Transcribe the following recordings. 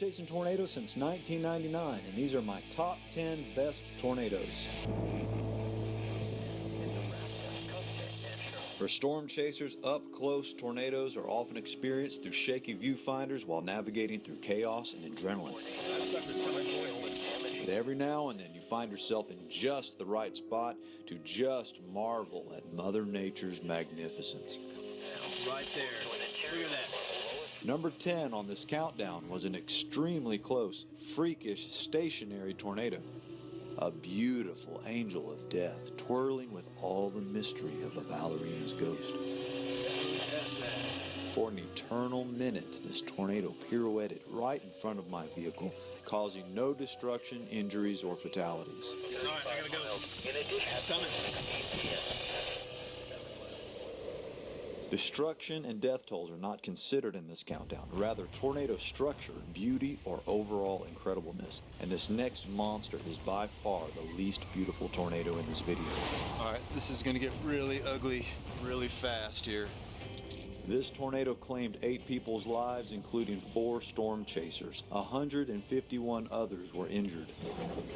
chasing tornadoes since 1999, and these are my top 10 best tornadoes. For storm chasers, up-close tornadoes are often experienced through shaky viewfinders while navigating through chaos and adrenaline. That sucker's coming towards me. But every now and then you find yourself in just the right spot to just marvel at Mother Nature's magnificence. It's right there. Look at that. Number 10 on this countdown was an extremely close, freakish, stationary tornado. A beautiful angel of death twirling with all the mystery of a ballerina's ghost. For an eternal minute, this tornado pirouetted right in front of my vehicle, causing no destruction, injuries, or fatalities. All right, I gotta go. It's coming. Destruction and death tolls are not considered in this countdown, rather tornado structure, beauty, or overall incredibleness. And this next monster is by far the least beautiful tornado in this video. All right, this is gonna get really ugly really fast here. This tornado claimed 8 people's lives, including 4 storm chasers. 151 others were injured.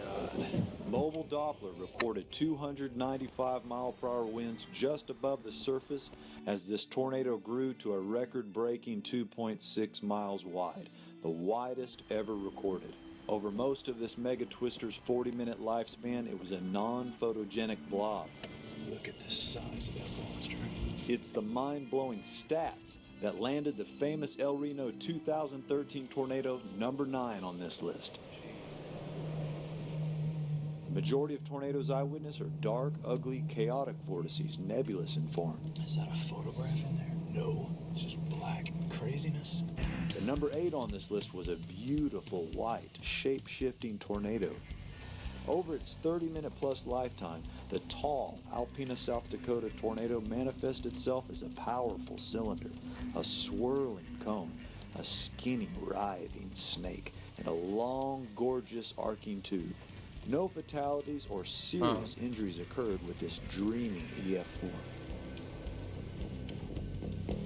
God. Mobile Doppler recorded 295 mile-per-hour winds just above the surface as this tornado grew to a record-breaking 2.6 miles wide, the widest ever recorded. Over most of this mega twister's 40-minute lifespan, it was a non-photogenic blob. Look at the size of that monster. It's the mind-blowing stats that landed the famous El Reno 2013 tornado number 9 on this list. The majority of tornadoes I witness are dark, ugly, chaotic vortices, nebulous in form. Is that a photograph in there? No, it's just black craziness. The number 8 on this list was a beautiful, white, shape-shifting tornado. Over its 30-minute plus lifetime, the tall Alpena, South Dakota tornado manifests itself as a powerful cylinder, a swirling cone, a skinny, writhing snake, and a long, gorgeous, arcing tube. No fatalities or serious injuries occurred with this dreamy EF4.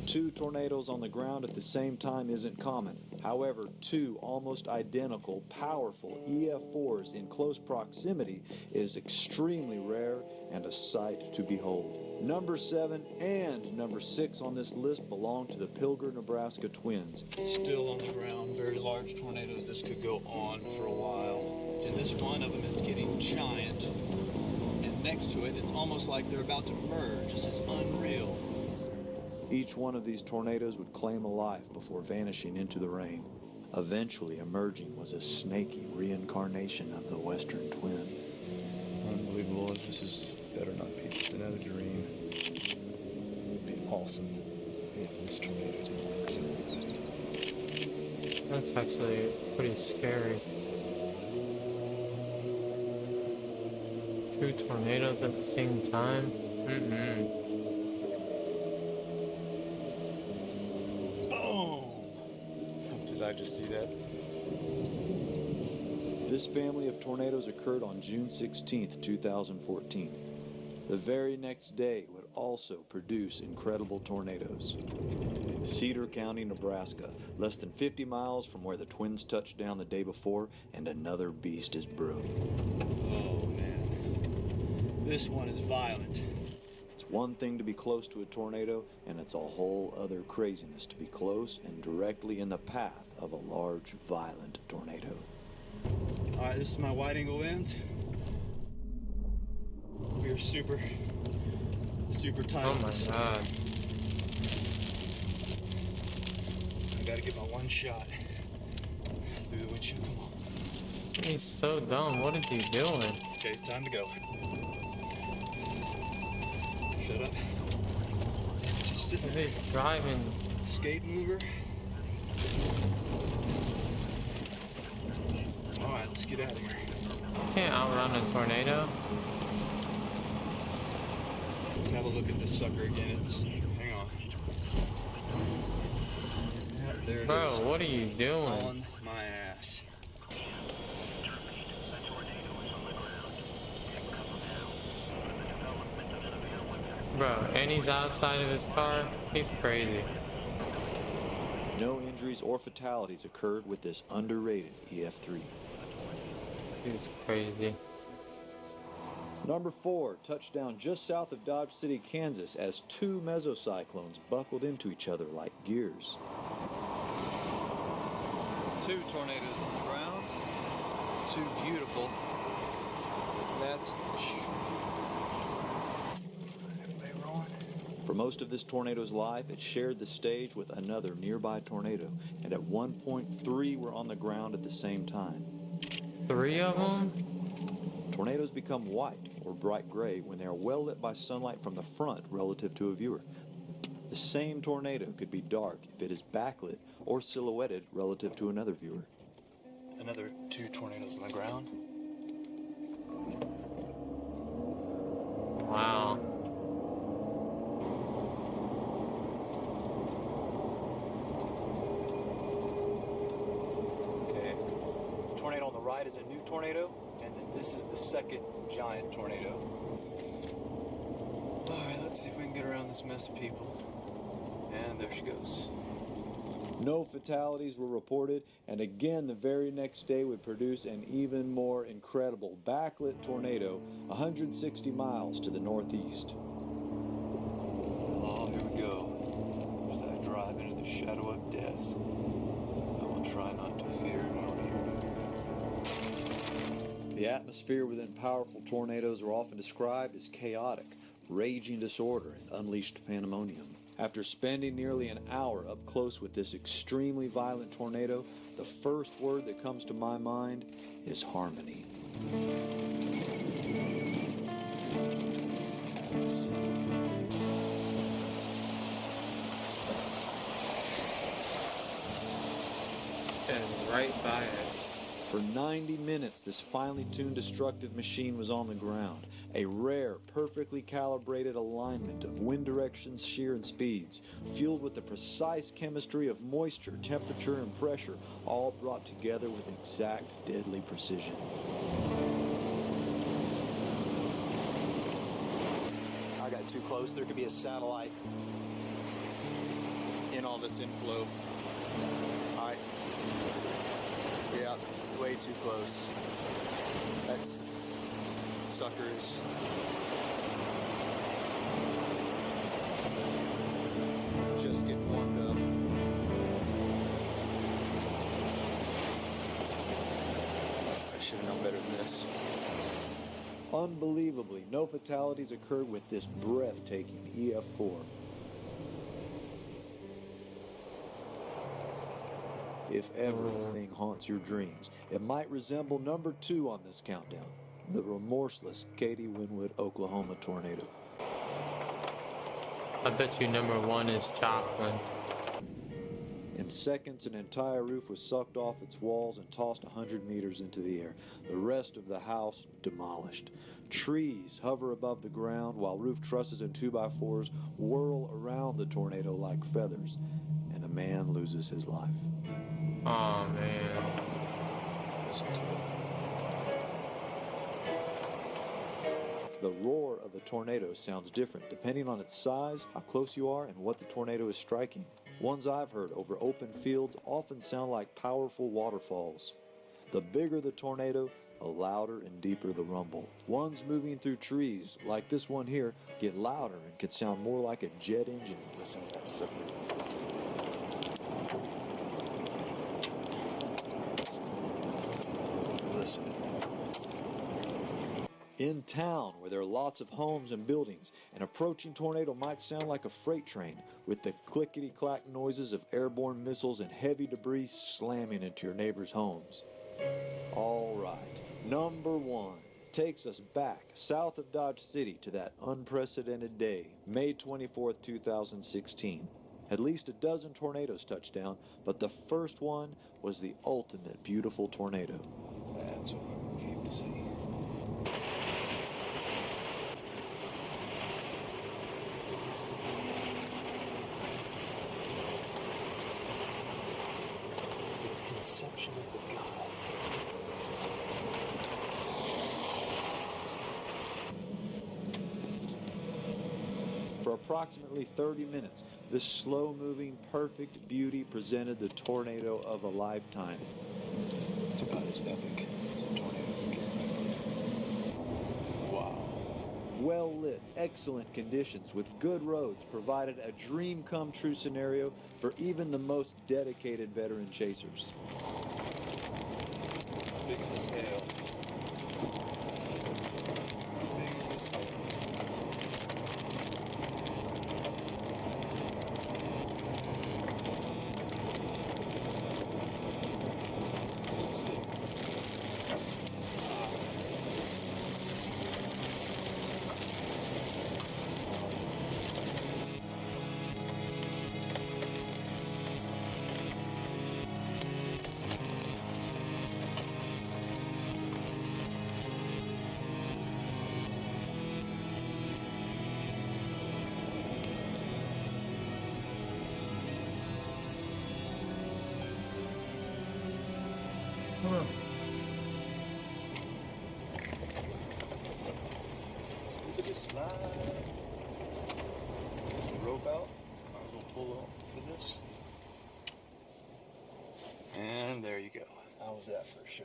2 tornadoes on the ground at the same time isn't common. However, 2 almost identical, powerful EF4s in close proximity is extremely rare and a sight to behold. Number 7 and number 6 on this list belong to the Pilger, Nebraska twins. Still on the ground, very large tornadoes. This could go on for a while. And this one of them is getting giant. And next to it, it's almost like they're about to merge. This is unreal. Each one of these tornadoes would claim a life before vanishing into the rain. Eventually emerging was a snaky reincarnation of the Western twin. Unbelievable. This better not be just another dream. It'd be awesome if this tornado works. That's actually pretty scary. 2 tornadoes at the same time? Did I just see that? This family of tornadoes occurred on June 16, 2014. The very next day would also produce incredible tornadoes. Cedar County, Nebraska, less than 50 miles from where the twins touched down the day before, and another beast is brewing. Oh man, this one is violent. It's one thing to be close to a tornado, and it's a whole other craziness to be close and directly in the path of a large, violent tornado. All right, this is my wide angle lens. We are super tight. Oh my god. I gotta get my one shot through the windshield. Come on. He's so dumb. What is he doing? Okay, time to go. Shut up. She's sitting there. He's driving. Skate mover. All right, let's get out of here. Can't outrun a tornado. Let's have a look at this sucker again. Hang on. Yep, there it is. Bro, what are you doing? On my ass. Bro, and he's outside of his car? He's crazy. No injuries or fatalities occurred with this underrated EF3. It's crazy. Number 4, touchdown just south of Dodge City, Kansas, as two mesocyclones buckled into each other like gears. Two tornadoes on the ground. Two beautiful. That's everybody rolling. For most of this tornado's life, it shared the stage with another nearby tornado, and at one point 3 were on the ground at the same time. 3 of them? Tornadoes become white or bright gray when they are well lit by sunlight from the front relative to a viewer. The same tornado could be dark if it is backlit or silhouetted relative to another viewer. Another 2 tornadoes on the ground. Wow. Okay. Tornado on the right is a new tornado, and then this is the second giant tornado. Alright, let's see if we can get around this mess of people. And there she goes. No fatalities were reported, and again the very next day would produce an even more incredible backlit tornado 160 miles to the northeast. Oh, here we go. As I drive into the shadow of death, I will try not to fear nor hear. The atmosphere within powerful tornadoes are often described as chaotic, raging disorder, and unleashed pandemonium. After spending nearly an hour up close with this extremely violent tornado, the first word that comes to my mind is harmony. And right by it. For 90 minutes, this finely tuned destructive machine was on the ground. A rare, perfectly calibrated alignment of wind directions, shear, and speeds, fueled with the precise chemistry of moisture, temperature, and pressure, all brought together with exact, deadly precision. I got too close. There could be a satellite in all this inflow. Alright. Yeah, way too close. That's suckers. Just getting warmed up. I should have known better than this. Unbelievably, no fatalities occurred with this breathtaking EF4. If ever a thing haunts your dreams, it might resemble number 2 on this countdown, the remorseless Katy Winwood, Oklahoma tornado. I bet you number 1 is Joplin. In seconds, an entire roof was sucked off its walls and tossed 100 meters into the air. The rest of the house demolished. Trees hover above the ground while roof trusses and 2x4s whirl around the tornado like feathers, and a man loses his life. Oh man. Listen to it. The roar of a tornado sounds different depending on its size, how close you are, and what the tornado is striking. Ones I've heard over open fields often sound like powerful waterfalls. The bigger the tornado, the louder and deeper the rumble. Ones moving through trees, like this one here, get louder and can sound more like a jet engine. Listen to that sucker. Listen to that. In town, where there are lots of homes and buildings, an approaching tornado might sound like a freight train, with the clickety-clack noises of airborne missiles and heavy debris slamming into your neighbors' homes. All right, number 1 takes us back south of Dodge City to that unprecedented day, May 24th, 2016. At least a dozen tornadoes touched down, but the first one was the ultimate beautiful tornado. That's what we came to see. It's conception of the gods. For approximately 30 minutes, this slow-moving, perfect beauty presented the tornado of a lifetime. It's about as epic as a tornado can get. Wow. Well-lit, excellent conditions with good roads provided a dream-come-true scenario for even the most dedicated veteran chasers. How big is this hail? How big is this hail? Let's see. Huh. Look at this slide. Is the rope out? Might as well pull on for this. And there you go. How was that for a show?